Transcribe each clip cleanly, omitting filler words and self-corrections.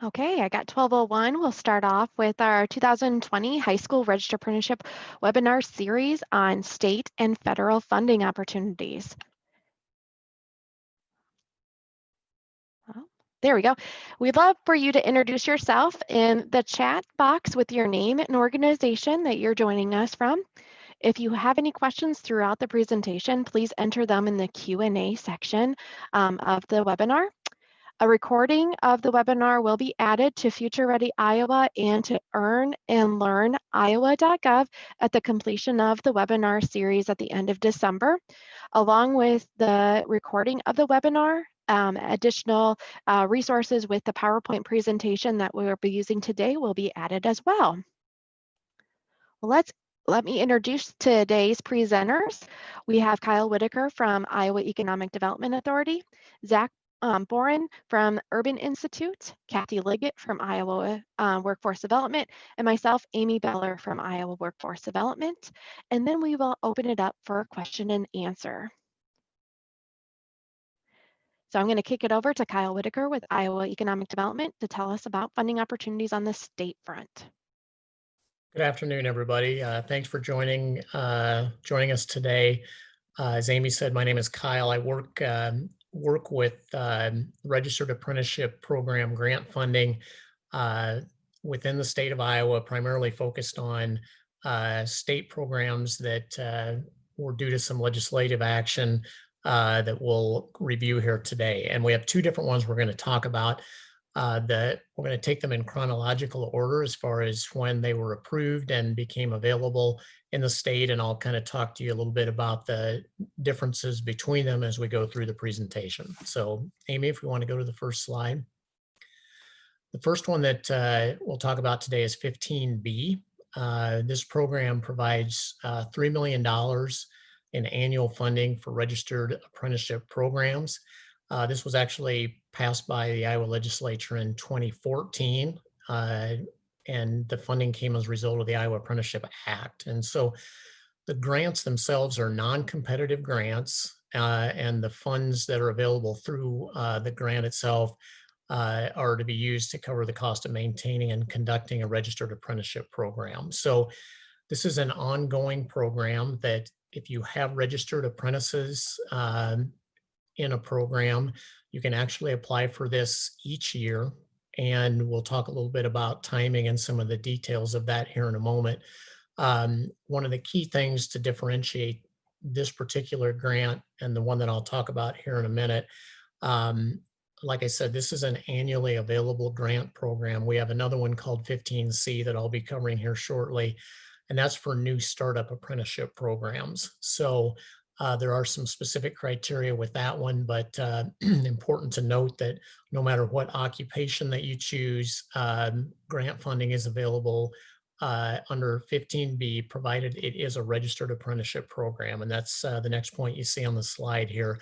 Okay, I got 1201. We'll start off with our 2020 High School Registered Apprenticeship webinar series on state and federal funding opportunities. Oh, there we go. We'd love for you to introduce yourself in the chat box with your name and organization that you're joining us from. If you have any questions throughout the presentation, please enter them in the Q&A section of the webinar. A recording of the webinar will be added to FutureReady Iowa and to earnandlearniowa.gov at the completion of the webinar series at the end of December. Along with the recording of the webinar, additional resources with the PowerPoint presentation that we'll be using today will be added as well. Well, let me introduce today's presenters. We have Kyle Whitaker from Iowa Economic Development Authority, Zach Boren from Urban Institute, Kathy Liggett from Iowa Workforce Development, and myself, Amy Beller from Iowa Workforce Development. And then we will open it up for a question and answer. So I'm going to kick it over to Kyle Whitaker with Iowa Economic Development to tell us about funding opportunities on the state front. Good afternoon, everybody. Thanks for joining us today. As Amy said, my name is Kyle. I work with Registered Apprenticeship Program grant funding within the state of Iowa, primarily focused on state programs that were due to some legislative action that we'll review here today. And we have two different ones we're going to talk about. That we're going to take them in chronological order as far as when they were approved and became available in the state. And I'll kind of talk to you a little bit about the differences between them as we go through the presentation. So Amy, if we want to go to the first slide. The first one that we'll talk about today is 15B. This program provides $3 million in annual funding for registered apprenticeship programs. This was actually passed by the Iowa legislature in 2014, and the funding came as a result of the Iowa Apprenticeship Act. And so the grants themselves are non-competitive grants, and the funds that are available through the grant itself are to be used to cover the cost of maintaining and conducting a registered apprenticeship program. So this is an ongoing program that if you have registered apprentices in a program, you can actually apply for this each year. And we'll talk a little bit about timing and some of the details of that here in a moment. One of the key things to differentiate this particular grant and the one that I'll talk about here in a minute, like I said, this is an annually available grant program. We have another one called 15C that I'll be covering here shortly, and that's for new startup apprenticeship programs. So there are some specific criteria with that one, but important to note that no matter what occupation that you choose, grant funding is available under 15B, provided it is a registered apprenticeship program. And that's the next point you see on the slide here.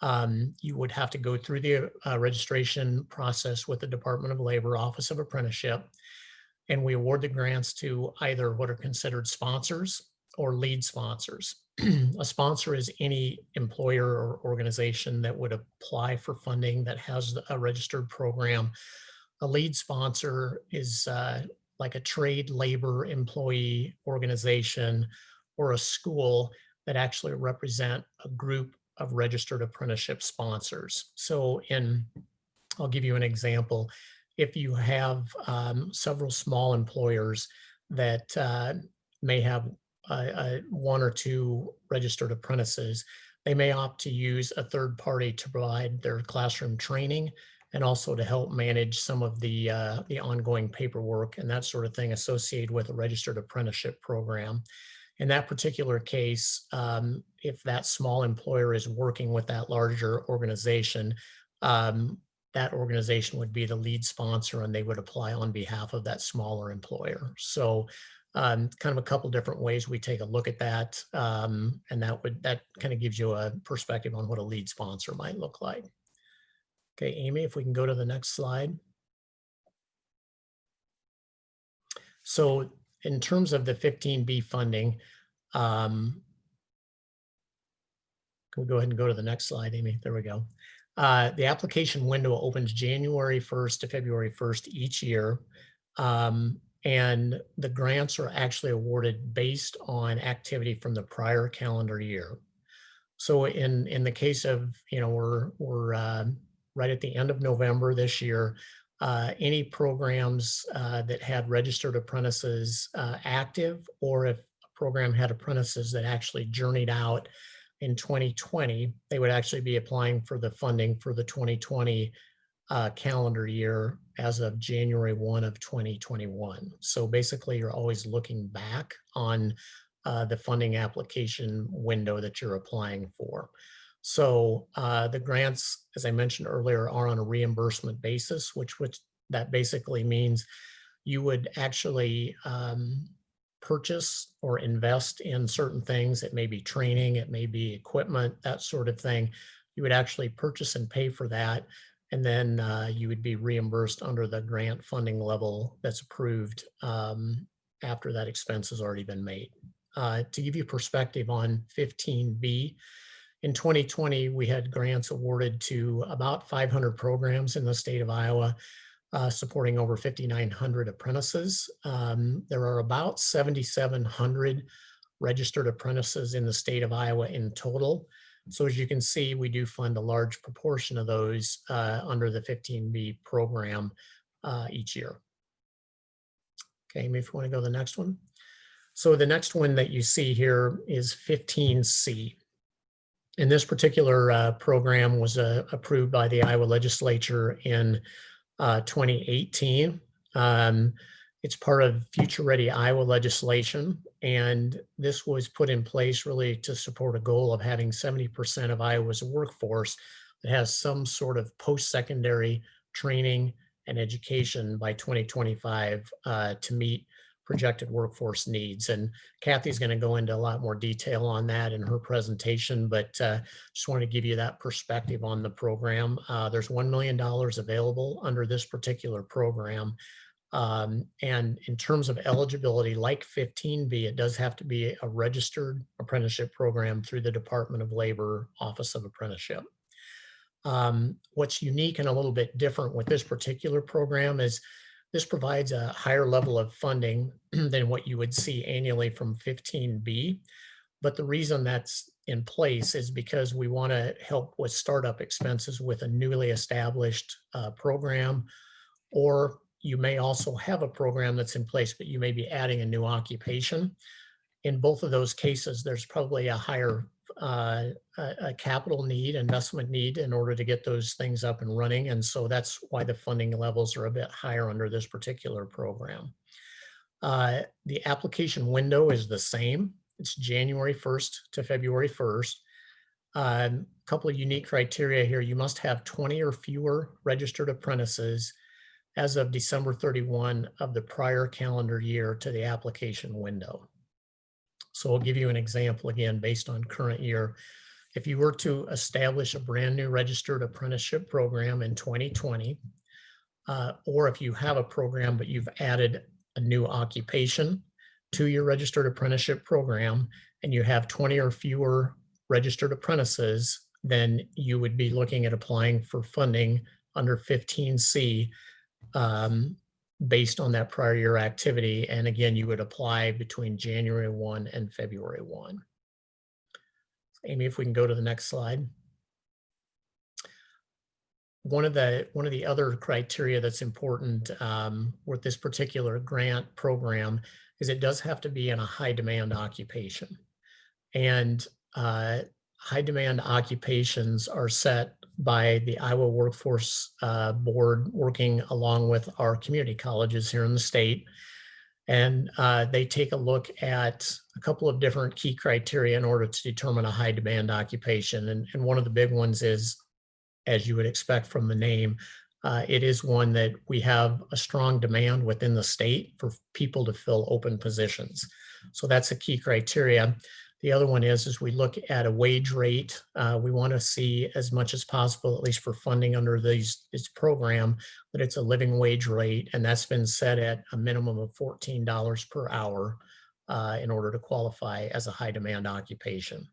You would have to go through the registration process with the Department of Labor Office of Apprenticeship, and we award the grants to either what are considered sponsors or lead sponsors. A sponsor is any employer or organization that would apply for funding that has a registered program. A lead sponsor is like a trade labor employee organization or a school that actually represent a group of registered apprenticeship sponsors. So I'll give you an example. If you have several small employers that may have one or two registered apprentices, they may opt to use a third party to provide their classroom training and also to help manage some of the ongoing paperwork and that sort of thing associated with a registered apprenticeship program. In that particular case, if that small employer is working with that larger organization, that organization would be the lead sponsor and they would apply on behalf of that smaller employer. So kind of a couple different ways we take a look at that, and that kind of gives you a perspective on what a lead sponsor might look like. Okay, Amy, if we can go to the next slide. So in terms of the 15B funding, can we go ahead and go to the next slide, Amy? There we go. The application window opens January 1st to February 1st each year. And the grants are actually awarded based on activity from the prior calendar year. So in the case of, we're right at the end of November this year, any programs that had registered apprentices active, or if a program had apprentices that actually journeyed out in 2020, they would actually be applying for the funding for the 2020 calendar year as of January 1 of 2021. So basically, you're always looking back on the funding application window that you're applying for. So the grants, as I mentioned earlier, are on a reimbursement basis, which that basically means you would actually purchase or invest in certain things. It may be training, it may be equipment, that sort of thing. You would actually purchase and pay for that, and then you would be reimbursed under the grant funding level that's approved after that expense has already been made. To give you perspective on 15B, in 2020, we had grants awarded to about 500 programs in the state of Iowa, supporting over 5,900 apprentices. There are about 7,700 registered apprentices in the state of Iowa in total. So as you can see, we do fund a large proportion of those under the 15B program each year. Okay, maybe if you want to go to the next one. So the next one that you see here is 15C. And this particular program was approved by the Iowa legislature in 2018. It's part of FutureReady Iowa legislation, and this was put in place really to support a goal of having 70% of Iowa's workforce that has some sort of post-secondary training and education by 2025 to meet projected workforce needs. And Kathy's going to go into a lot more detail on that in her presentation, but just want to give you that perspective on the program. There's $1 million available under this particular program. And in terms of eligibility, like 15B, it does have to be a registered apprenticeship program through the Department of Labor Office of Apprenticeship. What's unique and a little bit different with this particular program is this provides a higher level of funding than what you would see annually from 15B. But the reason that's in place is because we want to help with startup expenses with a newly established program, or you may also have a program that's in place, but you may be adding a new occupation. In both of those cases, there's probably a higher a capital need, investment need in order to get those things up and running. And so that's why the funding levels are a bit higher under this particular program. The application window is the same. It's January 1st to February 1st. A couple of unique criteria here. You must have 20 or fewer registered apprentices as of December 31 of the prior calendar year to the application window. So I'll give you an example again based on current year. If you were to establish a brand new registered apprenticeship program in 2020, or if you have a program but you've added a new occupation to your registered apprenticeship program and you have 20 or fewer registered apprentices, then you would be looking at applying for funding under 15C based on that prior year activity. And again, you would apply between January 1 and February 1. Amy, if we can go to the next slide. One of the other criteria that's important with this particular grant program is it does have to be in a high demand occupation. And high demand occupations are set by the Iowa Workforce Board, working along with our community colleges here in the state. And they take a look at a couple of different key criteria in order to determine a high demand occupation. And one of the big ones is, as you would expect from the name, it is one that we have a strong demand within the state for people to fill open positions. So that's a key criteria. The other one is we look at a wage rate. We want to see as much as possible, at least for funding under this program, that it's a living wage rate, and that's been set at a minimum of $14 per hour in order to qualify as a high demand occupation.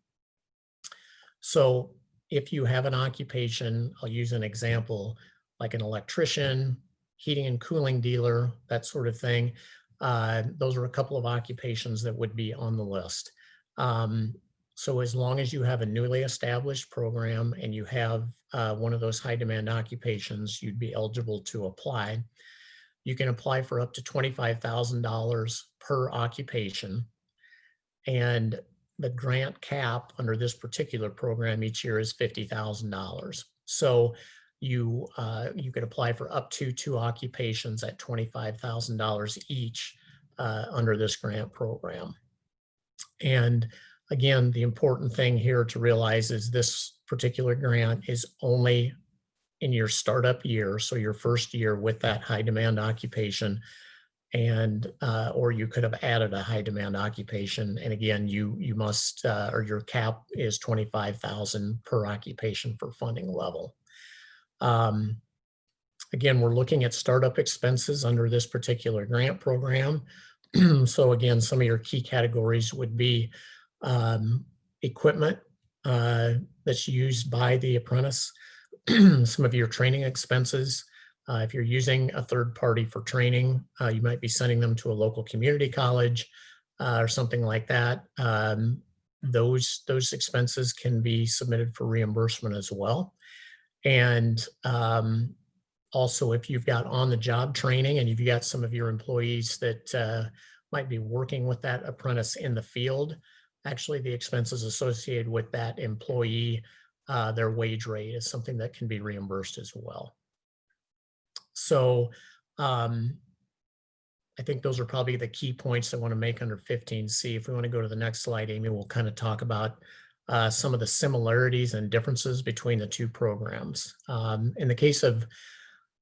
So if you have an occupation, I'll use an example, like an electrician, heating and cooling dealer, that sort of thing. Those are a couple of occupations that would be on the list. So as long as you have a newly established program and you have one of those high demand occupations, you'd be eligible to apply. You can apply for up to $25,000 per occupation. And the grant cap under this particular program each year is $50,000. So you could apply for up to 2 occupations at $25,000 each under this grant program. And again, the important thing here to realize is this particular grant is only in your startup year, so your first year with that high demand occupation, and or you could have added a high demand occupation. And again, you must or your cap is 25,000 per occupation for funding level. Again, we're looking at startup expenses under this particular grant program. So again, some of your key categories would be equipment that's used by the apprentice, some of your training expenses. If you're using a third party for training, you might be sending them to a local community college or something like that. Those expenses can be submitted for reimbursement as well. And also, if you've got on-the-job training and you've got some of your employees that might be working with that apprentice in the field, actually the expenses associated with that employee, their wage rate is something that can be reimbursed as well. So I think those are probably the key points I want to make under 15C. If we want to go to the next slide, Amy, we'll kind of talk about some of the similarities and differences between the two programs. In the case of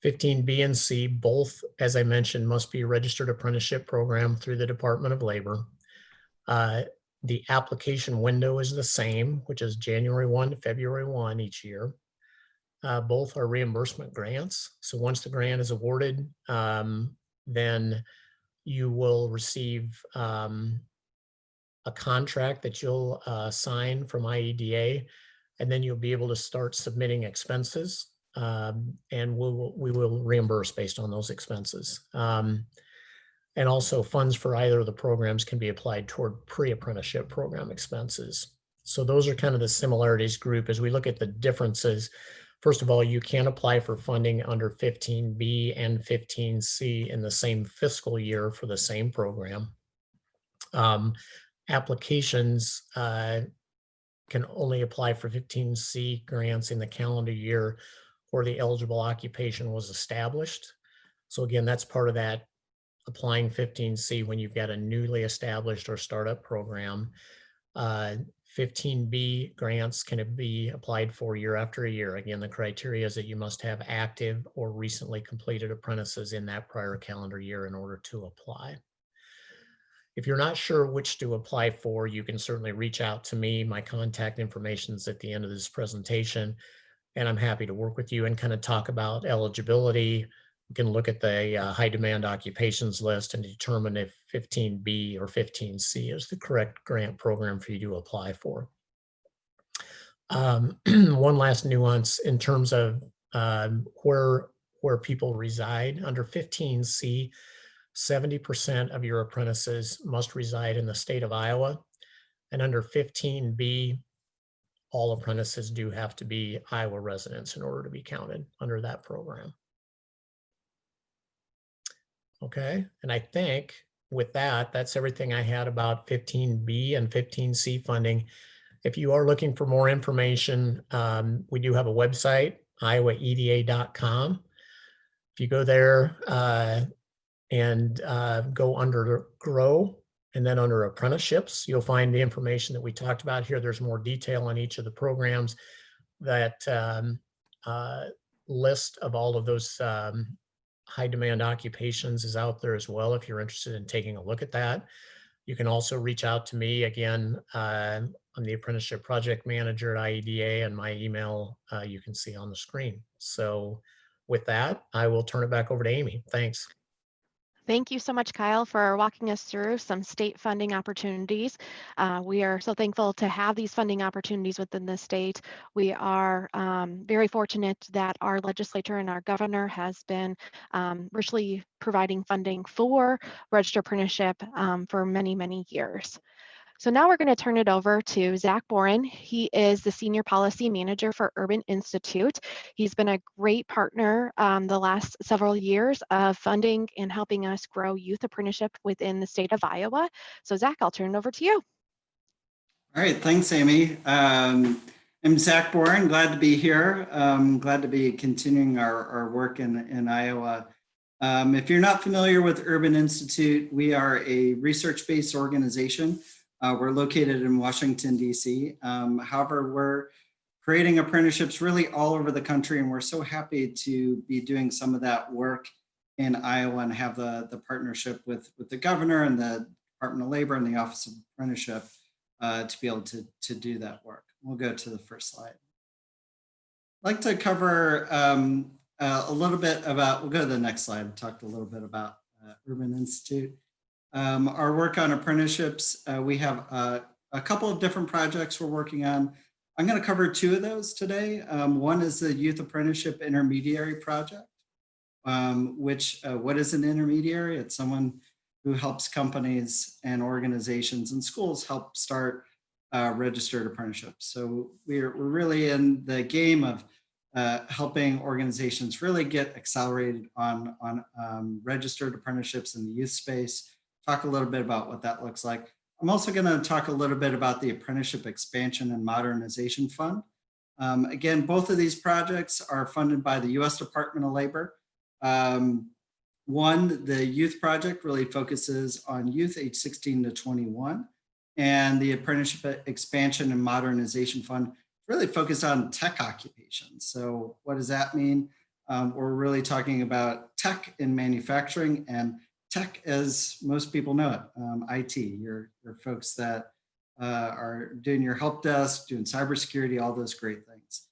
15B and C, both, as I mentioned, must be a registered apprenticeship program through the Department of Labor. The application window is the same, which is January 1 to February 1 each year. Both are reimbursement grants. So once the grant is awarded, then you will receive a contract that you'll sign from IEDA, and then you'll be able to start submitting expenses, and we will reimburse based on those expenses. And also funds for either of the programs can be applied toward pre-apprenticeship program expenses. So those are kind of the similarities group. As we look at the differences, first of all, you can apply for funding under 15B and 15C in the same fiscal year for the same program. Applications can only apply for 15C grants in the calendar year where the eligible occupation was established. So again, that's part of that applying 15C when you've got a newly established or startup program. 15B grants can be applied for year after year. Again, the criteria is that you must have active or recently completed apprentices in that prior calendar year in order to apply. If you're not sure which to apply for, you can certainly reach out to me. My contact information is at the end of this presentation, and I'm happy to work with you and kind of talk about eligibility. You can look at the high demand occupations list and determine if 15B or 15C is the correct grant program for you to apply for. One last nuance in terms of where people reside. Under 15C, 70% of your apprentices must reside in the state of Iowa. And under 15B, all apprentices do have to be Iowa residents in order to be counted under that program. Okay, and I think with that, that's everything I had about 15B and 15C funding. If you are looking for more information, we do have a website, iowaeda.com. If you go there and go under Grow and then under Apprenticeships, you'll find the information that we talked about here. There's more detail on each of the programs. That list of all of those high demand occupations is out there as well if you're interested in taking a look at that. You can also reach out to me. Again, I'm the Apprenticeship Project Manager at IEDA, and my email you can see on the screen. So with that, I will turn it back over to Amy. Thanks. Thank you so much, Kyle, for walking us through some state funding opportunities. We are so thankful to have these funding opportunities within the state. We are very fortunate that our legislature and our governor has been richly providing funding for registered apprenticeship for many, many years. So now we're going to turn it over to Zach Boren. He is the Senior Policy Manager for Urban Institute. He's been a great partner the last several years of funding and helping us grow youth apprenticeship within the state of Iowa. So Zach, I'll turn it over to you. All right, thanks, Amy. I'm Zach Boren, glad to be here. Glad to be continuing our work in Iowa. If you're not familiar with Urban Institute, we are a research-based organization. We're located in Washington, D.C. However, we're creating apprenticeships really all over the country, and we're so happy to be doing some of that work in Iowa and have the partnership with the governor and the Department of Labor and the Office of Apprenticeship to be able to do that work. We'll go to the first slide. I'd like to cover a little bit about, we'll go to the next slide, talked a little bit about Urban Institute. Our work on apprenticeships, we have a couple of different projects we're working on. I'm going to cover two of those today. One is the Youth Apprenticeship Intermediary Project, which what is an intermediary? It's someone who helps companies and organizations and schools help start registered apprenticeships. So we're really in the game of helping organizations really get accelerated on registered apprenticeships in the youth space. Talk a little bit about what that looks like. I'm also going to talk a little bit about the Apprenticeship Expansion and Modernization Fund. Again, both of these projects are funded by the U.S. Department of Labor. One, the youth project really focuses on youth age 16 to 21, and the Apprenticeship Expansion and Modernization Fund really focused on tech occupations. So what does that mean? We're really talking about tech in manufacturing, and tech, as most people know it, IT, your folks that are doing your help desk, doing cybersecurity, all those great things.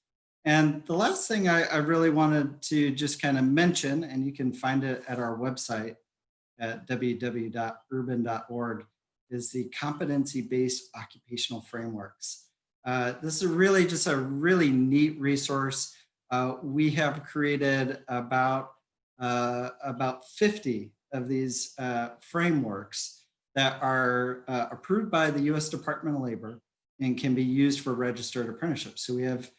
And the last thing I really wanted to just kind of mention, and you can find it at our website at www.urban.org, is the competency-based occupational frameworks. This is really just a really neat resource. We have created about 50 of these frameworks that are approved by the U.S. Department of Labor and can be used for registered apprenticeships. So we have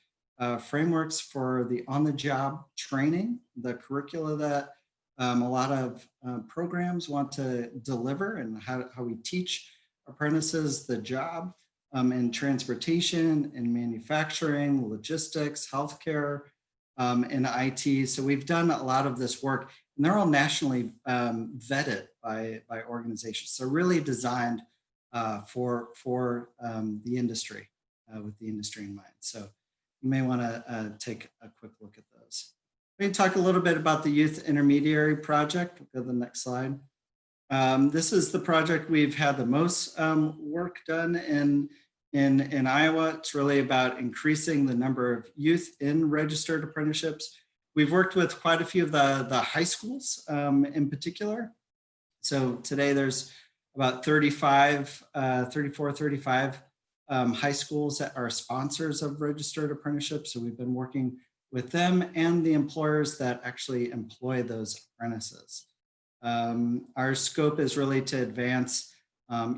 frameworks for the on-the-job training, the curricula that a lot of programs want to deliver, and how we teach apprentices the job in transportation, in manufacturing, logistics, healthcare, and IT. So we've done a lot of this work, and they're all nationally vetted by organizations. So really designed for the industry, with the industry in mind. So you may want to take a quick look at those. Let me talk a little bit about the Youth Intermediary Project. We'll go to the next slide. This is the project we've had the most work done in Iowa. It's really about increasing the number of youth in registered apprenticeships. We've worked with quite a few of the high schools in particular. So today there's about 34, 35 high schools that are sponsors of registered apprenticeships. So we've been working with them and the employers that actually employ those apprentices. Our scope is really to advance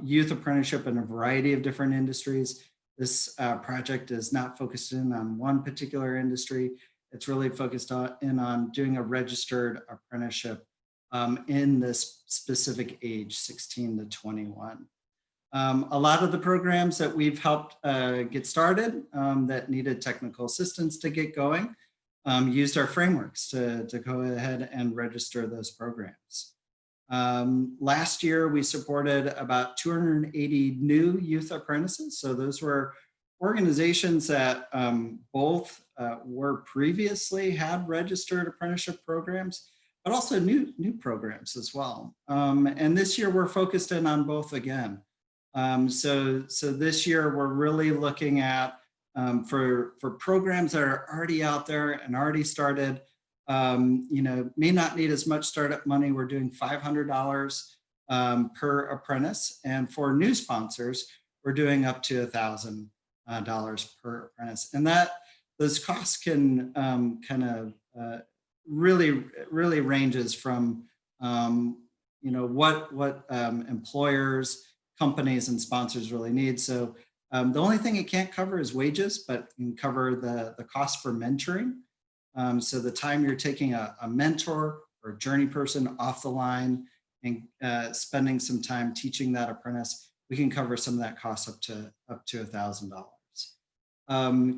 youth apprenticeship in a variety of different industries. This project is not focused in on one particular industry. It's really focused on doing a registered apprenticeship in this specific age, 16 to 21. A lot of the programs that we've helped get started that needed technical assistance to get going used our frameworks to go ahead and register those programs. Last year, we supported about 280 new youth apprentices. So those were organizations that both were previously had registered apprenticeship programs, but also new programs as well. And this year, we're focused in on both again. So this year we're really looking at for programs that are already out there and already started, may not need as much startup money. We're doing $500 per apprentice. And for new sponsors, we're doing up to $1,000 per apprentice. And those costs can really ranges from what employers, companies, and sponsors really need. So the only thing it can't cover is wages, but it can cover the cost for mentoring. So the time you're taking a mentor or a journey person off the line and spending some time teaching that apprentice, we can cover some of that cost up to $1,000.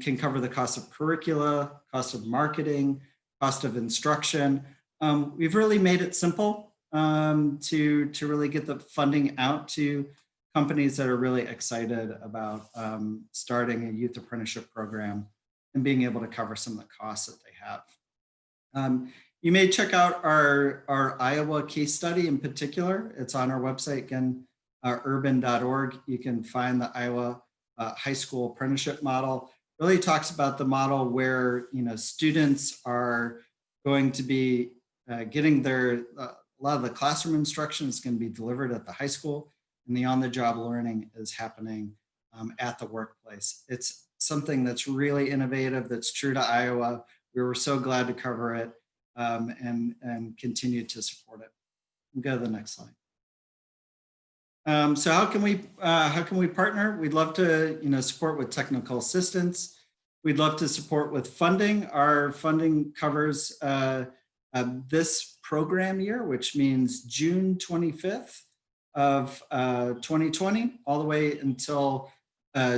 Can cover the cost of curricula, cost of marketing, cost of instruction. We've really made it simple to really get the funding out to companies that are really excited about starting a youth apprenticeship program and being able to cover some of the costs that they have. You may check out our Iowa case study in particular. It's on our website, again, urban.org. You can find the Iowa high school apprenticeship model. Really talks about the model where students are going to be getting a lot of the classroom instruction is going to be delivered at the high school, and the on-the-job learning is happening at the workplace. It's something that's really innovative, that's true to Iowa. We were so glad to cover it and continue to support it. We'll go to the next slide. So how can we partner? We'd love to support with technical assistance. We'd love to support with funding. Our funding covers this program year, which means June 25th of 2020 all the way until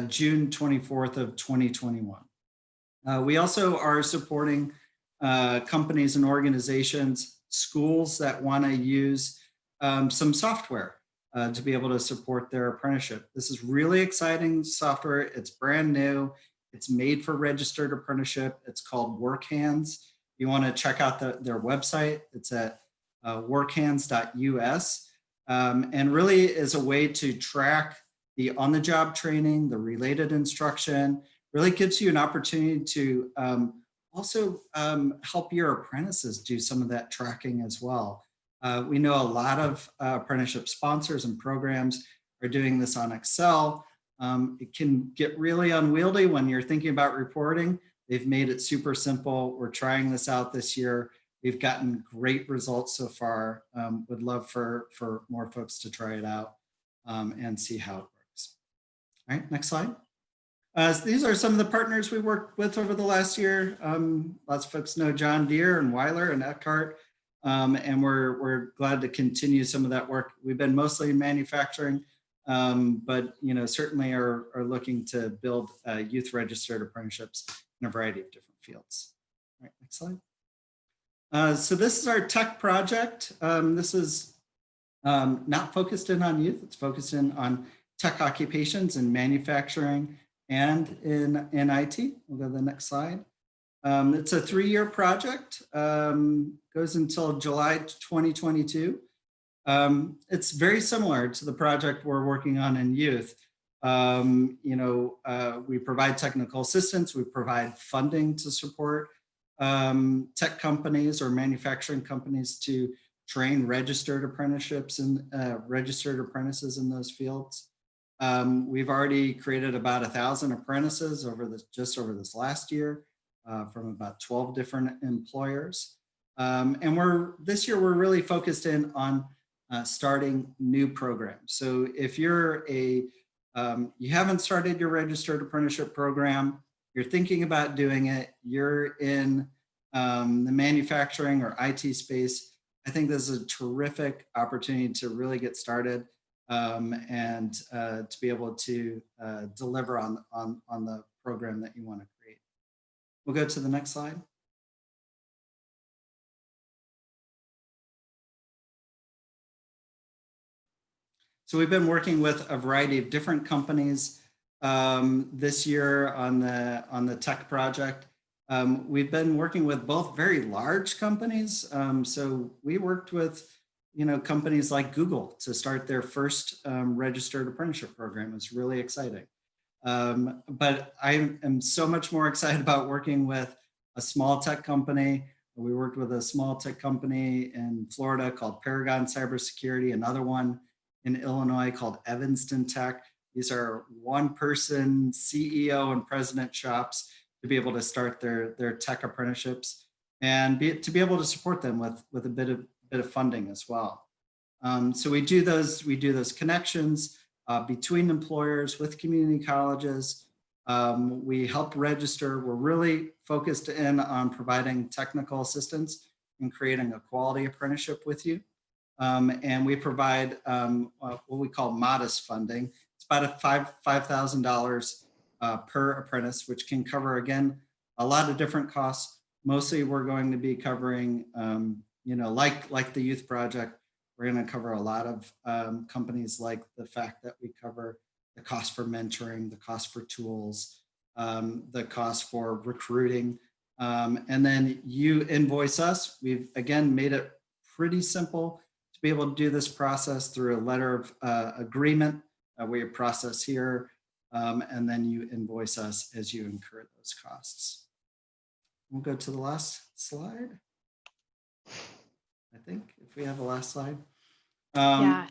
June 24th of 2021. We also are supporting companies and organizations, schools that want to use some software to be able to support their apprenticeship. This is really exciting software. It's brand new. It's made for registered apprenticeship. It's called WorkHands. You want to check out their website. It's at workhands.us, and really is a way to track the on-the-job training, the related instruction. Really gives you an opportunity to also help your apprentices do some of that tracking as well. We know a lot of apprenticeship sponsors and programs are doing this on Excel. It can get really unwieldy when you're thinking about reporting. They've made it super simple. We're trying this out this year. We've gotten great results so far. Would love for more folks to try it out and see how it works. All right, next slide. So these are some of the partners we worked with over the last year. Lots of folks know John Deere and Weiler and Eckhart, and we're glad to continue some of that work. We've been mostly in manufacturing, but certainly are looking to build youth registered apprenticeships in a variety of different fields. All right, next slide. So this is our tech project. This is not focused in on youth. It's focused in on tech occupations in manufacturing and in IT. We'll go to the next slide. It's a 3-year project, goes until July 2022. It's very similar to the project we're working on in youth. We provide technical assistance, we provide funding to support tech companies or manufacturing companies to train registered apprenticeships and registered apprentices in those fields. We've already created about 1,000 apprentices just over this last year from about 12 different employers. And this year we're really focused in on starting new programs. So if you're you haven't started your registered apprenticeship program, you're thinking about doing it, you're in the manufacturing or IT space, I think this is a terrific opportunity to really get started and to be able to deliver on the program that you want to create. We'll go to the next slide. So we've been working with a variety of different companies this year on the tech project. We've been working with both very large companies. So we worked with companies like Google to start their first registered apprenticeship program. It's really exciting. But I am so much more excited about working with a small tech company We worked with a small tech company in Florida called Paragon Cybersecurity, another one in Illinois called Evanston Tech. These are one-person CEO and president shops to be able to start their tech apprenticeships and to be able to support them with a bit of funding as well. So we do those connections between employers with community colleges. We help register. We're really focused in on providing technical assistance and creating a quality apprenticeship with you. And we provide what we call modest funding. It's about a $5,000 per apprentice, which can cover, again, a lot of different costs. Mostly we're going to be covering, like the youth project, we're going to cover a lot of companies, like the fact that we cover the cost for mentoring, the cost for tools, the cost for recruiting. And then you invoice us. We've, again, made it pretty simple to be able to do this process through a letter of agreement we process here. And then you invoice us as you incur those costs. We'll go to the last slide. I think if we have a last slide. Yeah.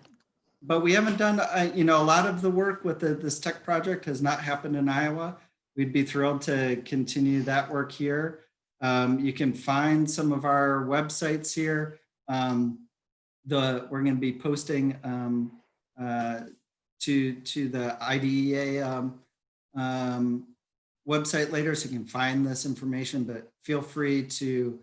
But we haven't done, a lot of the work with this tech project has not happened in Iowa. We'd be thrilled to continue that work here. You can find some of our websites here. We're going to be posting to the IDEA website later, so you can find this information, but feel free to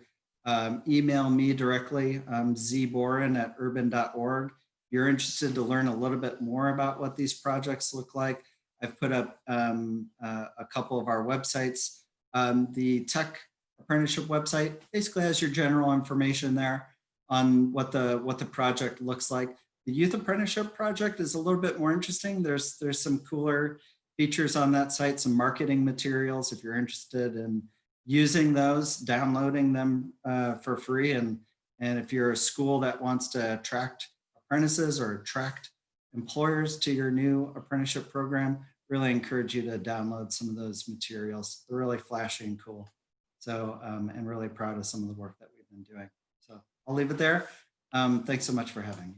email me directly, zboren@urban.org. If you're interested to learn a little bit more about what these projects look like, I've put up a couple of our websites. The tech apprenticeship website basically has your general information there on what the project looks like. The youth apprenticeship project is a little bit more interesting. There's some cooler features on that site, some marketing materials if you're interested in using those, downloading them for free. And if you're a school that wants to attract apprentices or attract employers to your new apprenticeship program, really encourage you to download some of those materials. They're really flashy and cool. So, and really proud of some of the work that we've been doing. So I'll leave it there. Thanks so much for having me.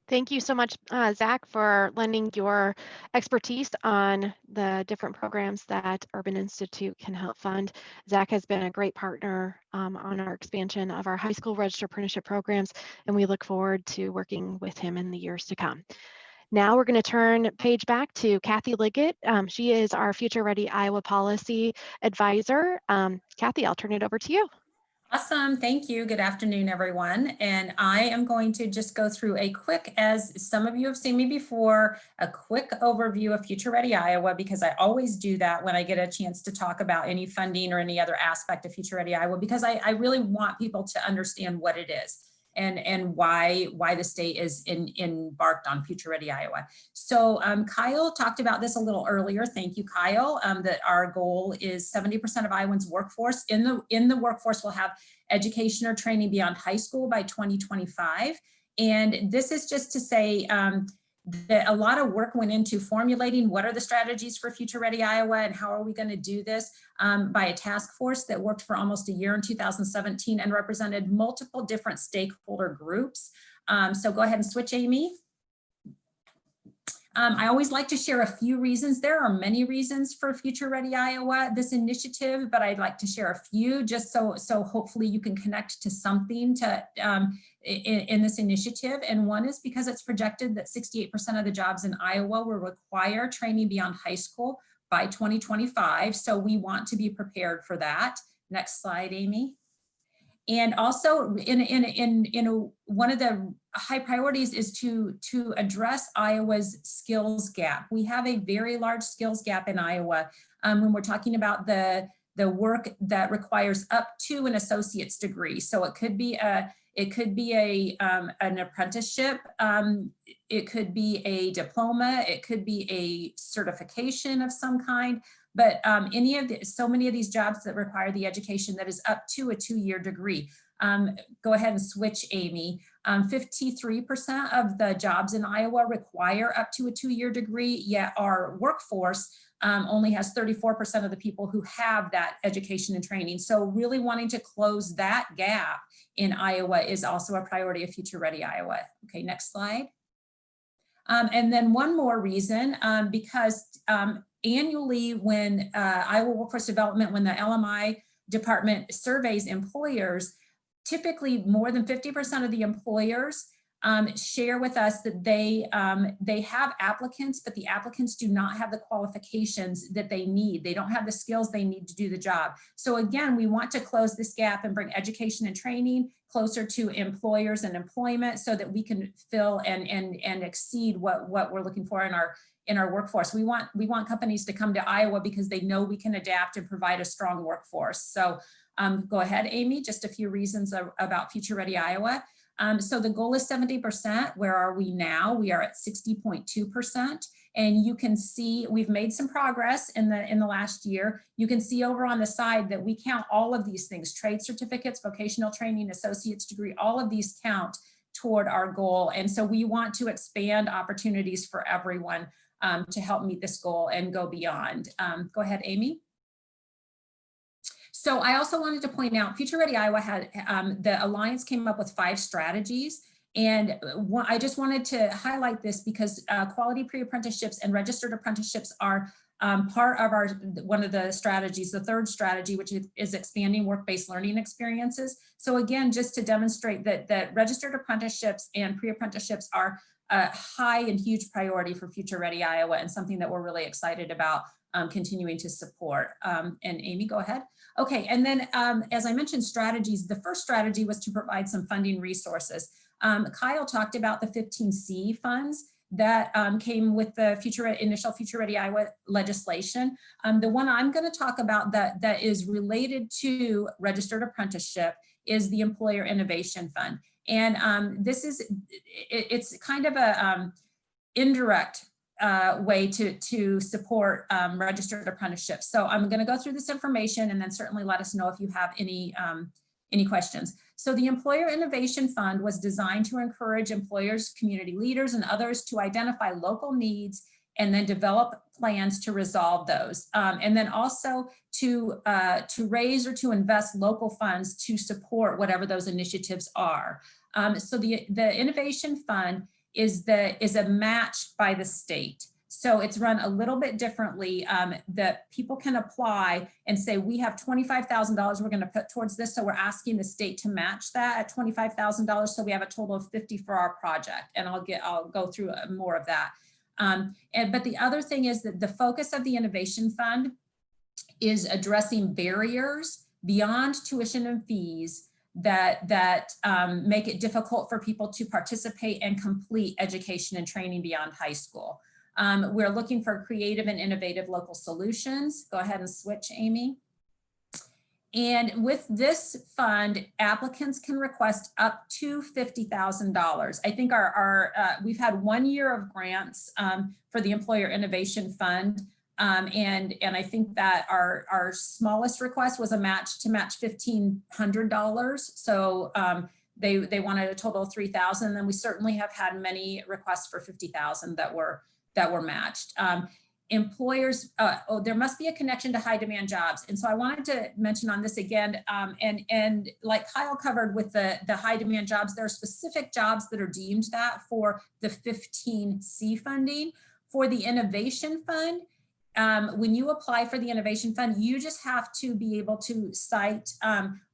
Thank you so much, Zach, for lending your expertise on the different programs that Urban Institute can help fund. Zach has been a great partner on our expansion of our high school registered apprenticeship programs, and we look forward to working with him in the years to come. Now we're going to turn page back to Kathy Liggett. She is our FutureReady Iowa policy advisor. Kathy, I'll turn it over to you. Awesome. Thank you. Good afternoon, everyone. And I am going to just go through a quick, as some of you have seen me before, a quick overview of FutureReady Iowa, because I always do that when I get a chance to talk about any funding or any other aspect of FutureReady Iowa, because I really want people to understand what it is and why the state is embarked on FutureReady Iowa. So Kyle talked about this a little earlier. Thank you, Kyle. That our goal is 70% of Iowans workforce in the workforce will have education or training beyond high school by 2025. And this is just to say that a lot of work went into formulating what are the strategies for FutureReady Iowa and how are we going to do this by a task force that worked for almost a year in 2017 and represented multiple different stakeholder groups. So go ahead and switch, Amy. I always like to share a few reasons. There are many reasons for FutureReady Iowa, this initiative, but I'd like to share a few just so hopefully you can connect to something in this initiative. And one is because it's projected that 68% of the jobs in Iowa will require training beyond high school by 2025. So we want to be prepared for that. Next slide, Amy. And also in one of the high priorities is to address Iowa's skills gap. We have a very large skills gap in Iowa when we're talking about the work that requires up to an associate's degree. So it could be an apprenticeship, it could be a diploma, it could be a certification of some kind. But so many of these jobs that require the education that is up to a 2-year degree. Go ahead and switch, Amy. 53% of the jobs in Iowa require up to a 2-year degree, yet our workforce only has 34% of the people who have that education and training. So really wanting to close that gap in Iowa is also a priority of FutureReady Iowa. Okay, next slide. And then one more reason, because annually when Iowa Workforce Development, when the LMI department surveys employers, typically more than 50% of the employers share with us that they have applicants, but the applicants do not have the qualifications that they need. They don't have the skills they need to do the job. So again, we want to close this gap and bring education and training closer to employers and employment so that we can fill and exceed what we're looking for in our workforce. We want companies to come to Iowa because they know we can adapt and provide a strong workforce. So go ahead, Amy, just a few reasons about FutureReady Iowa. So the goal is 70%. Where are we now? We are at 60.2%. And you can see we've made some progress in the last year. You can see over on the side that we count all of these things: trade certificates, vocational training, associate's degree, all of these count toward our goal. And so we want to expand opportunities for everyone to help meet this goal and go beyond. Go ahead, Amy. So I also wanted to point out, FutureReady Iowa had, the Alliance came up with 5 strategies. And I just wanted to highlight this because quality pre-apprenticeships and registered apprenticeships are part of one of the strategies, the 3rd strategy, which is expanding work-based learning experiences. So again, just to demonstrate that registered apprenticeships and pre-apprenticeships are a high and huge priority for FutureReady Iowa and something that we're really excited about continuing to support. And Amy, go ahead. Okay, and then as I mentioned, strategies, the first strategy was to provide some funding resources. Kyle talked about the 15C funds that came with the initial FutureReady Iowa legislation. The one I'm going to talk about that is related to registered apprenticeship is the Employer Innovation Fund. And it's kind of a indirect way to support registered apprenticeships. So I'm going to go through this information and then certainly let us know if you have any questions. So the Employer Innovation Fund was designed to encourage employers, community leaders, and others to identify local needs and then develop plans to resolve those. And then also to raise or to invest local funds to support whatever those initiatives are. So the Innovation Fund is a match by the state. So it's run a little bit differently, that people can apply and say, we have $25,000 we're going to put towards this. So we're asking the state to match that at $25,000. So we have a total of $50,000 for our project. And I'll go through more of that. But the other thing is that the focus of the Innovation Fund is addressing barriers beyond tuition and fees that make it difficult for people to participate and complete education and training beyond high school. We're looking for creative and innovative local solutions. Go ahead and switch, Amy. And with this fund, applicants can request up to $50,000. I think we've had 1 year of grants for the Employer Innovation Fund. And I think that our smallest request was to match $1,500. So they wanted a total of $3,000. And we certainly have had many requests for $50,000 that were matched. Employers, there must be a connection to high demand jobs. And so I wanted to mention on this again, and like Kyle covered with the high demand jobs, there are specific jobs that are deemed that for the 15C funding. For the Innovation Fund, when you apply for the Innovation Fund, you just have to be able to cite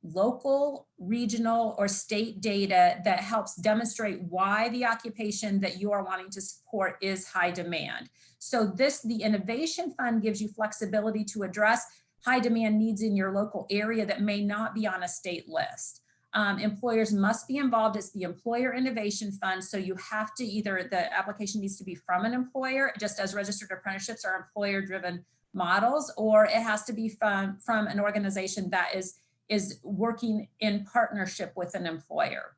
local, regional, or state data that helps demonstrate why the occupation that you are wanting to support is high demand. So the Innovation Fund gives you flexibility to address high demand needs in your local area that may not be on a state list. Employers must be involved. It's the Employer Innovation Fund. So you have to the application needs to be from an employer, just as registered apprenticeships are employer-driven models, or it has to be from an organization that is working in partnership with an employer.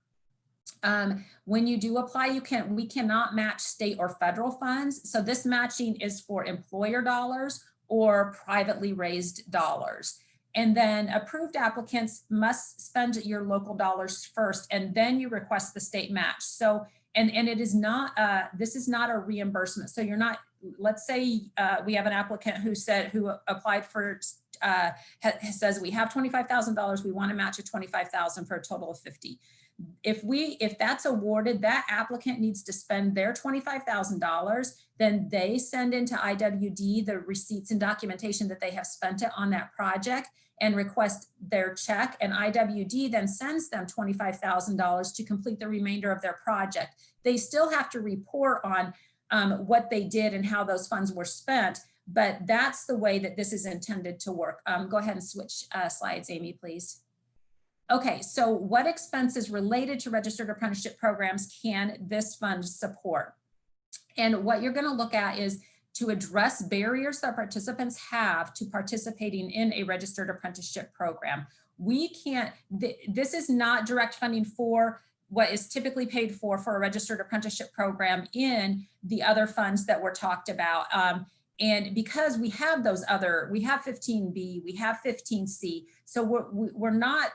When you do apply, we cannot match state or federal funds. So this matching is for employer dollars or privately raised dollars. And then approved applicants must spend your local dollars first, and then you request the state match. So, and it is not, this is not a reimbursement. So you're not, let's say we have an applicant who applied for, says we have $25,000, we want to match a $25,000 for a total of $50,000. If that's awarded, that applicant needs to spend their $25,000, then they send into IWD the receipts and documentation that they have spent it on that project and request their check, and IWD then sends them $25,000 to complete the remainder of their project. They still have to report on what they did and how those funds were spent, but that's the way that this is intended to work. Go ahead and switch slides, Amy, please. Okay, so what expenses related to registered apprenticeship programs can this fund support? And what you're going to look at is to address barriers that participants have to participating in a registered apprenticeship program. We can't, this is not direct funding for what is typically paid for a registered apprenticeship program in the other funds that were talked about. And because we have those other, we have 15B, we have 15C, so we're not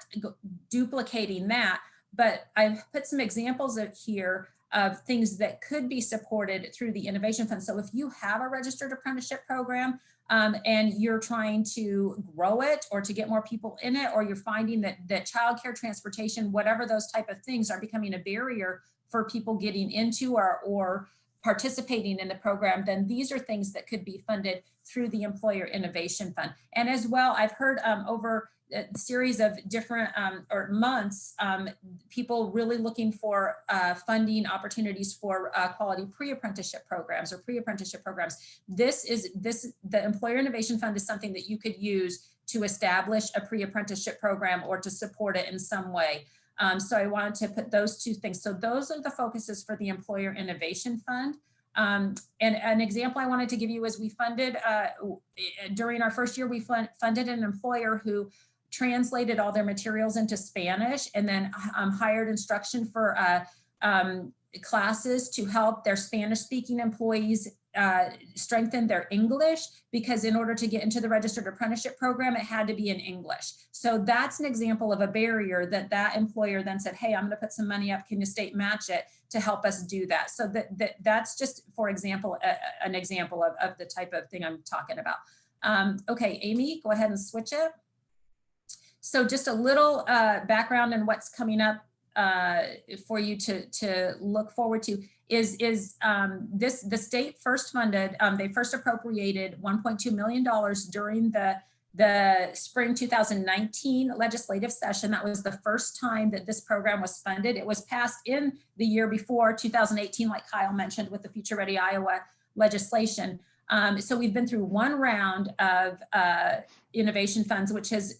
duplicating that, but I've put some examples of here of things that could be supported through the Innovation Fund. So if you have a registered apprenticeship program and you're trying to grow it or to get more people in it, or you're finding that childcare, transportation, whatever those type of things are becoming a barrier for people getting into or participating in the program, then these are things that could be funded through the Employer Innovation Fund. And as well, I've heard over a series of different or months, people really looking for funding opportunities for quality pre-apprenticeship programs or pre-apprenticeship programs. The Employer Innovation Fund is something that you could use to establish a pre-apprenticeship program or to support it in some way. So I wanted to put those two things. So those are the focuses for the Employer Innovation Fund. And an example I wanted to give you is we funded, during our first year, we funded an employer who translated all their materials into Spanish and then hired instruction for classes to help their Spanish speaking employees strengthen their English, because in order to get into the registered apprenticeship program, it had to be in English. So that's an example of a barrier that employer then said, hey, I'm going to put some money up, can the state match it to help us do that? So that's just, for example, an example of the type of thing I'm talking about. Okay, Amy, go ahead and switch it. So just a little background on what's coming up for you to look forward to is the state first funded, they first appropriated $1.2 million during the spring 2019 legislative session. That was the first time that this program was funded. It was passed in the year before, 2018, like Kyle mentioned, with the FutureReady Iowa legislation. So we've been through one round of innovation funds, which has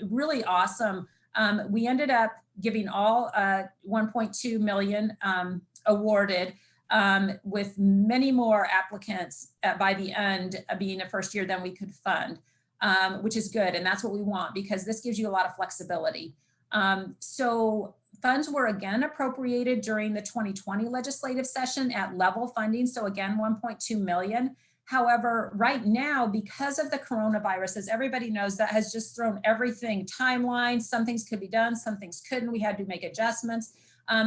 really awesome. We ended up giving all 1.2 million awarded, with many more applicants by the end being a first year than we could fund, which is good. And that's what we want, because this gives you a lot of flexibility. So funds were again appropriated during the 2020 legislative session at level funding. So again, 1.2 million. However, right now, because of the coronavirus, as everybody knows, that has just thrown everything timelines. Some things could be done, some things couldn't. We had to make adjustments.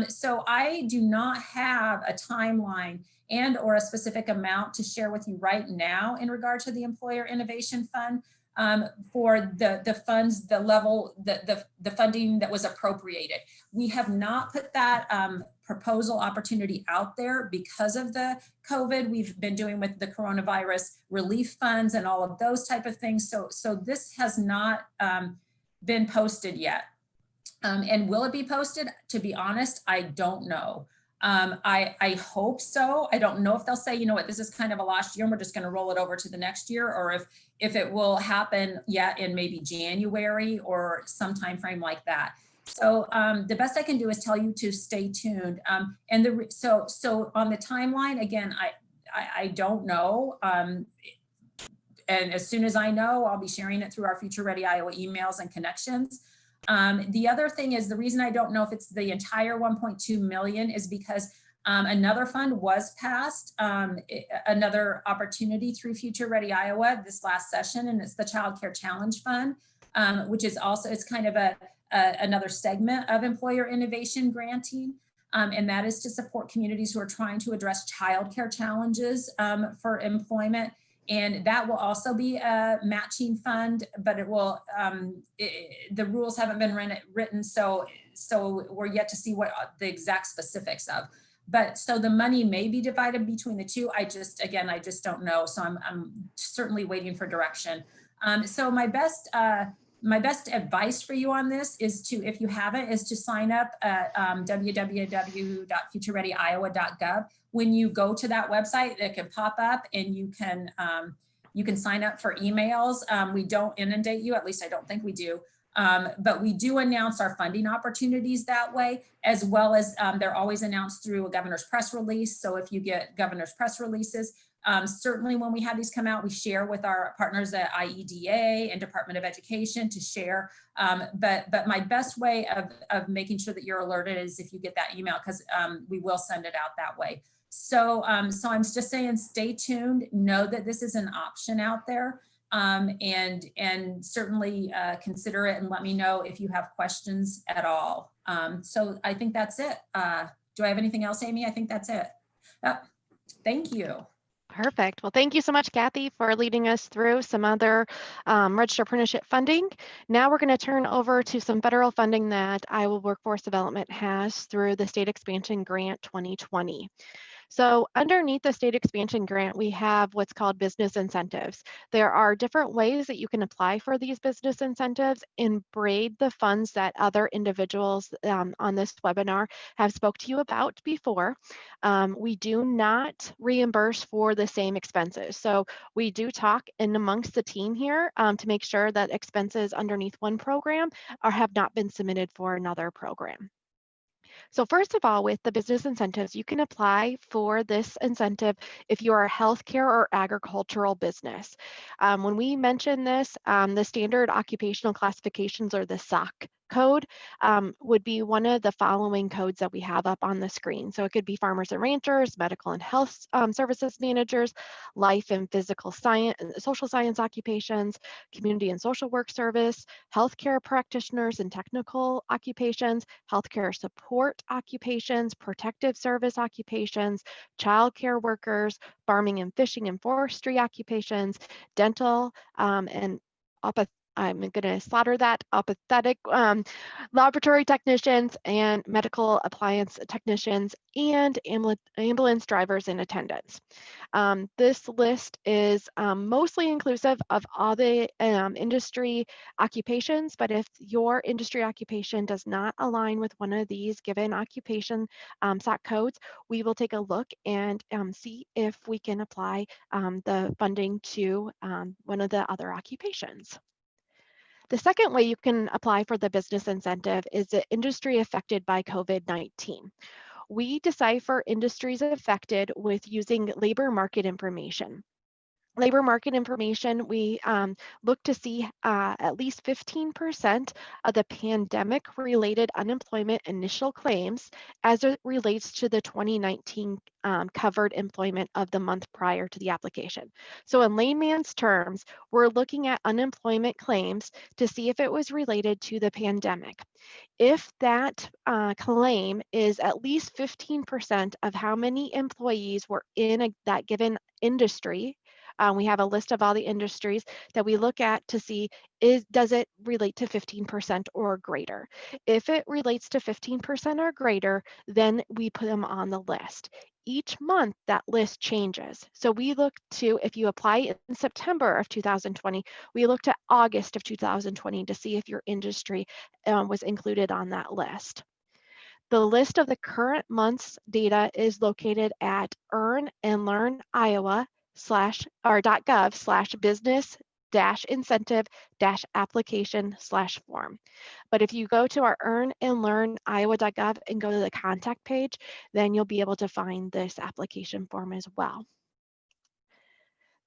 So I do not have a timeline and or a specific amount to share with you right now in regard to the Employer Innovation Fund for the funds, the level, the funding that was appropriated. We have not put that proposal opportunity out there because of the COVID. We've been doing with the coronavirus relief funds and all of those type of things. So this has not been posted yet. And will it be posted? To be honest, I don't know. I hope so. I don't know if they'll say, you know what, this is kind of a lost year and we're just going to roll it over to the next year, or if it will happen yet in maybe January or some time frame like that. So the best I can do is tell you to stay tuned. So on the timeline, again, I don't know. And as soon as I know, I'll be sharing it through our FutureReady Iowa emails and connections. The other thing is, the reason I don't know if it's the entire 1.2 million is because Another fund was passed, another opportunity through FutureReady Iowa this last session, and it's the Child Care Challenge Fund, which is also, it's kind of another segment of employer innovation granting. And that is to support communities who are trying to address childcare challenges for employment. And that will also be a matching fund, but it will, the rules haven't been written, so we're yet to see what the exact specifics of. But so the money may be divided between the two. I just don't know. So I'm certainly waiting for direction. So my best advice for you on this is to, if you haven't, is to sign up at www.futurereadyoiowa.gov. When you go to that website, it can pop up and you can sign up for emails. We don't inundate you, at least I don't think we do. But we do announce our funding opportunities that way, as well as they're always announced through a governor's press release. So if you get governor's press releases, certainly when we have these come out, we share with our partners at IEDA and Department of Education to share. But my best way of making sure that you're alerted is if you get that email, because we will send it out that way. So, so I'm just saying, stay tuned, know that this is an option out there. And certainly consider it and let me know if you have questions at all. So I think that's it. Do I have anything else, Amy? I think that's it. Thank you. Perfect. Well, thank you so much, Kathy, for leading us through some other registered apprenticeship funding. Now we're going to turn over to some federal funding that Iowa Workforce Development has through the State Expansion Grant 2020. So underneath the state expansion grant, we have what's called business incentives. There are different ways that you can apply for these business incentives and braid the funds that other individuals on this webinar have spoke to you about before. We do not reimburse for the same expenses. So we do talk in amongst the team here to make sure that expenses underneath one program have not been submitted for another program. So first of all, with the business incentives, you can apply for this incentive if you are a healthcare or agricultural business. When we mention this, the standard occupational classifications, or the SOC code, would be one of the following codes that we have up on the screen. So it could be farmers and ranchers, medical and health services managers, life and physical science, social science occupations, community and social work service, healthcare practitioners and technical occupations, healthcare support occupations, protective service occupations, childcare workers, farming and fishing and forestry occupations, dental and I'm going to slaughter that, apathetic laboratory technicians and medical appliance technicians, and ambulance drivers and attendants. This list is mostly inclusive of all the industry occupations, but if your industry occupation does not align with one of these given occupation SOC codes, we will take a look and see if we can apply the funding to one of the other occupations. The second way you can apply for the business incentive is the industry affected by COVID-19. We decipher industries affected with using labor market information. Labor market information, we look to see at least 15% of the pandemic-related unemployment initial claims as it relates to the 2019 covered employment of the month prior to the application. So in layman's terms, we're looking at unemployment claims to see if it was related to the pandemic. If that claim is at least 15% of how many employees were in that given industry, we have a list of all the industries that we look at to see, does it relate to 15% or greater? If it relates to 15% or greater, then we put them on the list. Each month that list changes. So we look to, if you apply in September of 2020, we look to August of 2020 to see if your industry was included on that list. The list of the current month's data is located at earnandlearn.iowa/business-incentive-application/form. But if you go to our earnandlearn.iowa.gov and go to the contact page, then you'll be able to find this application form as well.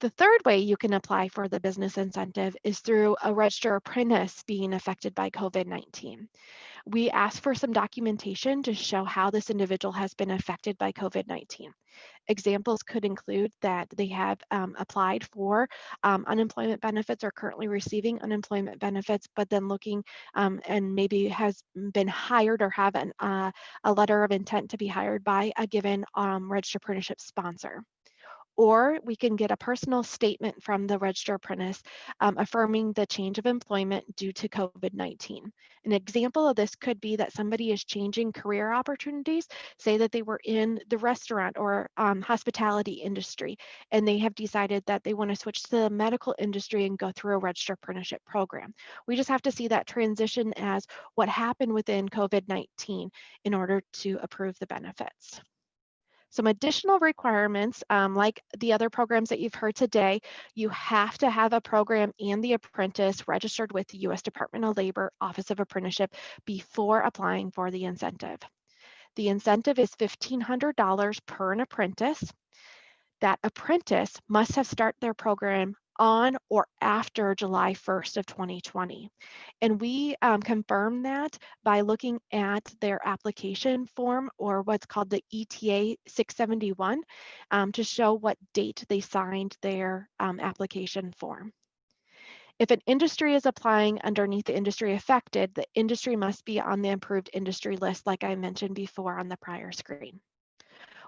The third way you can apply for the business incentive is through a registered apprentice being affected by COVID-19. We ask for some documentation to show how this individual has been affected by COVID-19. Examples could include that they have applied for unemployment benefits or currently receiving unemployment benefits, but then looking and maybe has been hired or have a letter of intent to be hired by a given registered apprenticeship sponsor. Or we can get a personal statement from the registered apprentice affirming the change of employment due to COVID-19. An example of this could be that somebody is changing career opportunities, say that they were in the restaurant or hospitality industry, and they have decided that they want to switch to the medical industry and go through a registered apprenticeship program. We just have to see that transition as what happened within COVID-19 in order to approve the benefits. Some additional requirements, like the other programs that you've heard today, you have to have a program and the apprentice registered with the U.S. Department of Labor Office of Apprenticeship before applying for the incentive. The incentive is $1,500 per an apprentice. That apprentice must have started their program on or after July 1st of 2020. And we confirm that by looking at their application form, or what's called the ETA 671, to show what date they signed their application form. If an industry is applying underneath the industry affected, the industry must be on the approved industry list, like I mentioned before on the prior screen.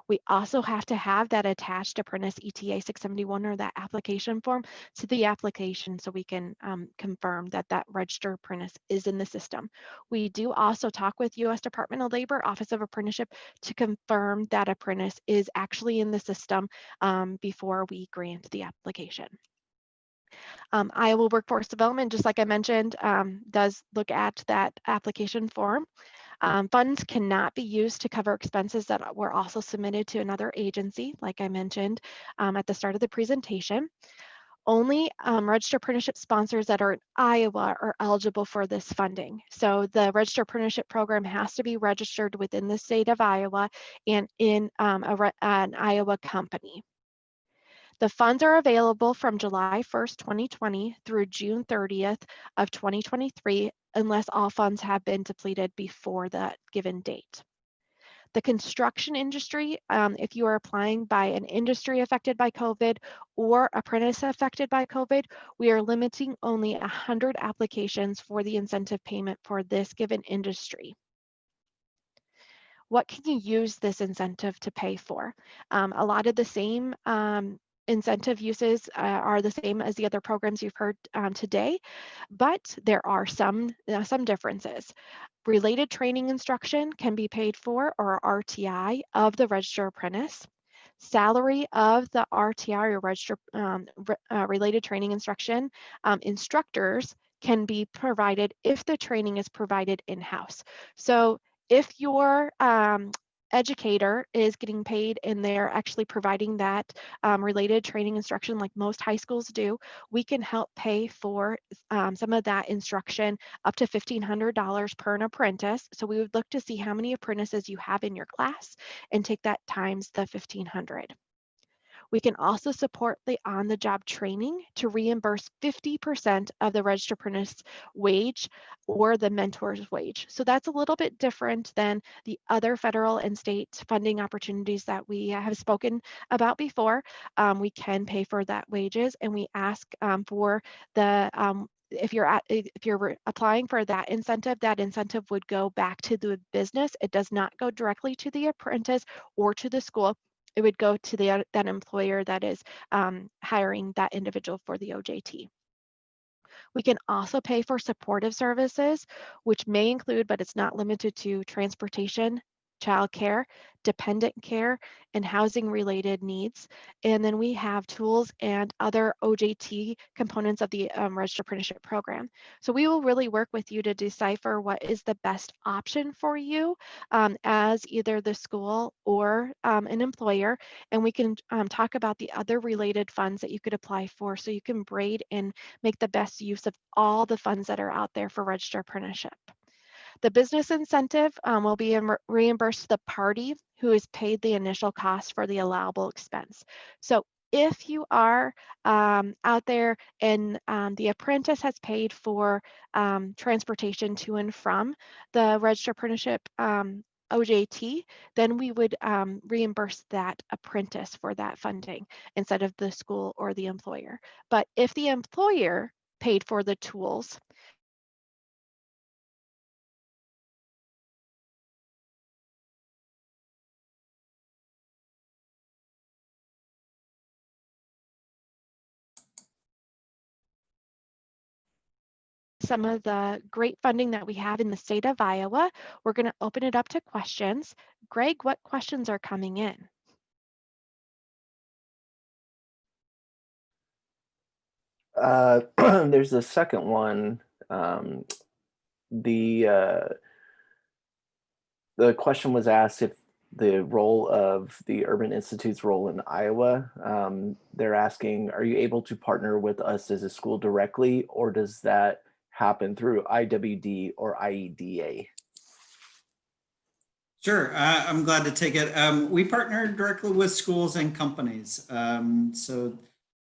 We also have to have that attached apprentice ETA 671 or that application form to the application so we can confirm that that registered apprentice is in the system. We do also talk with U.S. Department of Labor Office of Apprenticeship to confirm that apprentice is actually in the system before we grant the application. Iowa Workforce Development, just like I mentioned, does look at that application form. Funds cannot be used to cover expenses that were also submitted to another agency, like I mentioned at the start of the presentation. Only registered apprenticeship sponsors that are in Iowa are eligible for this funding. So the registered apprenticeship program has to be registered within the state of Iowa and in an Iowa company. The funds are available from July 1st, 2020 through June 30th of 2023, unless all funds have been depleted before that given date. The construction industry, if you are applying by an industry affected by COVID or apprentice affected by COVID, we are limiting only 100 applications for the incentive payment for this given industry. What can you use this incentive to pay for? A lot of the same incentive uses are the same as the other programs you've heard today, but there are some differences. Related training instruction can be paid for, or RTI, of the registered apprentice. Salary of the RTI or registered related training instruction instructors can be provided if the training is provided in-house. So if your educator is getting paid and they're actually providing that related training instruction like most high schools do, we can help pay for some of that instruction up to $1,500 per an apprentice. So we would look to see how many apprentices you have in your class and take that times the 1,500. We can also support the on-the-job training to reimburse 50% of the registered apprentice wage or the mentor's wage. So that's a little bit different than the other federal and state funding opportunities that we have spoken about before. We can pay for that wages, and we ask for the if you're applying for that incentive would go back to the business. It does not go directly to the apprentice or to the school. It would go to that employer that is hiring that individual for the OJT. We can also pay for supportive services, which may include, but it's not limited to, transportation, childcare, dependent care, and housing related needs. And then we have tools and other OJT components of the registered apprenticeship program. So we will really work with you to decipher what is the best option for you as either the school or an employer. And we can talk about the other related funds that you could apply for so you can braid and make the best use of all the funds that are out there for registered apprenticeship. The business incentive will be reimbursed to the party who has paid the initial cost for the allowable expense. So if you are out there and the apprentice has paid for transportation to and from the registered apprenticeship OJT, then we would reimburse that apprentice for that funding instead of the school or the employer. But if the employer paid for the tools, some of the great funding that we have in the state of Iowa, we're going to open it up to questions. Greg, what questions are coming in? There's a second one. The question was asked if the role of the Urban Institute's role in Iowa. They're asking, are you able to partner with us as a school directly, or does that happen through IWD or IEDA? Sure, I'm glad to take it. We partner directly with schools and companies. So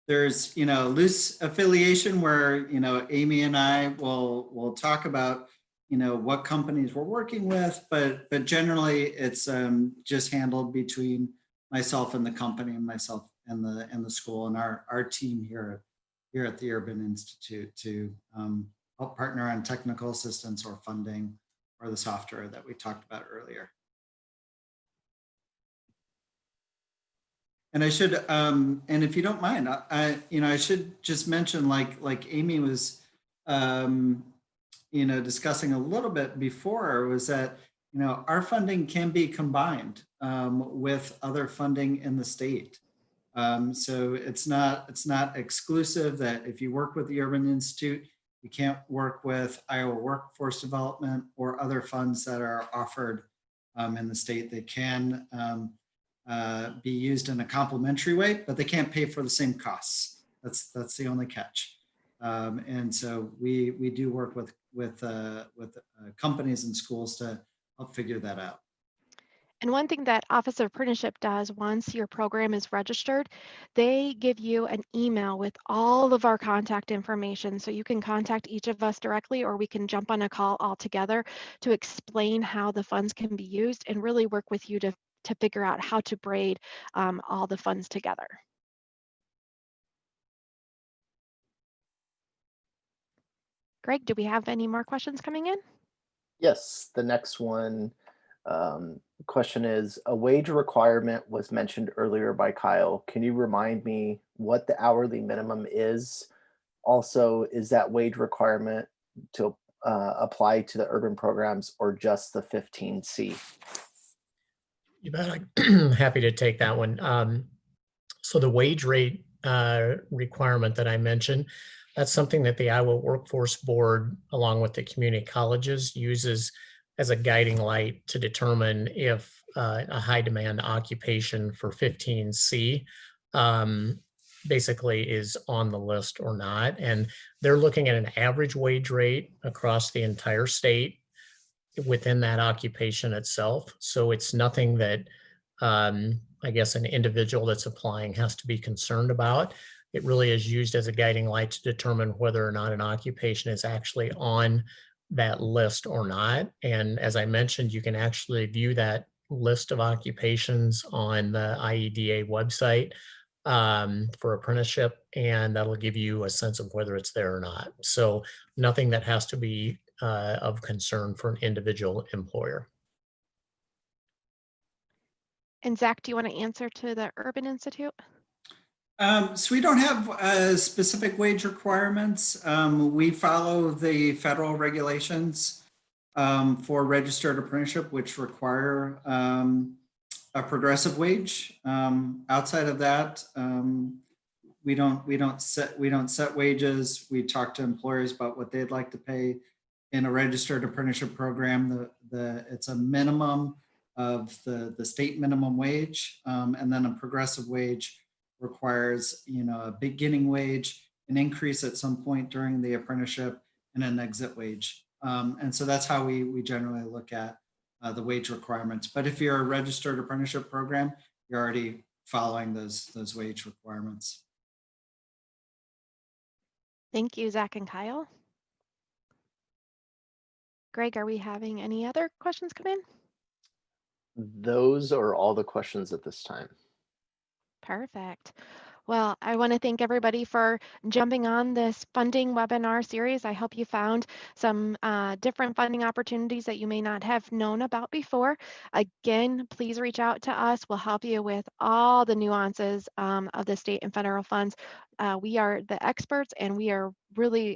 there's, loose affiliation where, Amy and I will talk about, what companies we're working with, but generally it's just handled between myself and the company and myself and the school and our team here at the Urban Institute to help partner on technical assistance or funding or the software that we talked about earlier. And I should, and if you don't mind, I should just mention, like Amy was, discussing a little bit before, was that, our funding can be combined with other funding in the state. So it's not exclusive that if you work with the Urban Institute, you can't work with Iowa Workforce Development or other funds that are offered in the state. They can be used in a complementary way, but they can't pay for the same costs. That's the only catch. And so we do work with companies and schools to help figure that out. And one thing that Office of Apprenticeship does once your program is registered, they give you an email with all of our contact information. So you can contact each of us directly, or we can jump on a call all together to explain how the funds can be used and really work with you to figure out how to braid all the funds together. Greg, do we have any more questions coming in? Yes, the next one question is, a wage requirement was mentioned earlier by Kyle. Can you remind me what the hourly minimum is? Also, is that wage requirement to apply to the urban programs or just the 15C? You bet. I'm happy to take that one. So the wage rate requirement that I mentioned, that's something that the Iowa Workforce Board, along with the community colleges, uses as a guiding light to determine if a high demand occupation for 15C basically is on the list or not. And they're looking at an average wage rate across the entire state within that occupation itself. So it's nothing that I guess an individual that's applying has to be concerned about. It really is used as a guiding light to determine whether or not an occupation is actually on that list or not. And as I mentioned, you can actually view that list of occupations on the IEDA website for apprenticeship, and that'll give you a sense of whether it's there or not. So nothing that has to be of concern for an individual employer. And Zach, do you want to answer to the Urban Institute? So we don't have specific wage requirements. We follow the federal regulations for registered apprenticeship, which require a progressive wage. Outside of that, we don't set wages. We talk to employers about what they'd like to pay in a registered apprenticeship program. It's a minimum of the state minimum wage, and then a progressive wage requires a beginning wage, an increase at some point during the apprenticeship, and an exit wage. And so that's how we generally look at the wage requirements. But if you're a registered apprenticeship program, you're already following those wage requirements. Thank you, Zach and Kyle. Greg, are we having any other questions come in? Those are all the questions at this time. Perfect. Well, I want to thank everybody for jumping on this funding webinar series. I hope you found some different funding opportunities that you may not have known about before. Again, please reach out to us. We'll help you with all the nuances of the state and federal funds. We are the experts, and we are really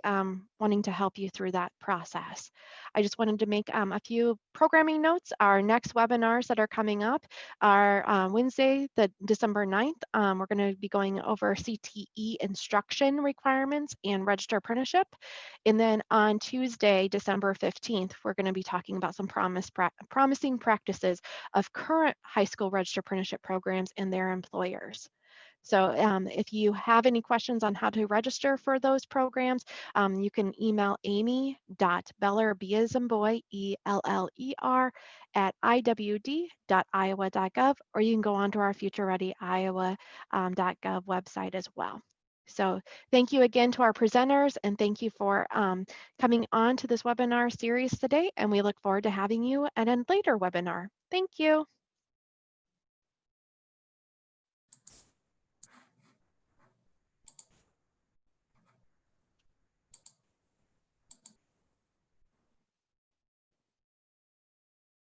wanting to help you through that process. I just wanted to make a few programming notes. Our next webinars that are coming up are Wednesday, the December 9th. We're going to be going over CTE instruction requirements and register apprenticeship. And then on Tuesday, December 15th, we're going to be talking about some promising practices of current high school registered apprenticeship programs and their employers. So if you have any questions on how to register for those programs, you can email amy.beller, B as in boy, ELLER, at iwd.iowa.gov, or you can go onto our FutureReadyIowa.gov website as well. So thank you again to our presenters, and thank you for coming on to this webinar series today, and we look forward to having you at a later webinar. Thank you.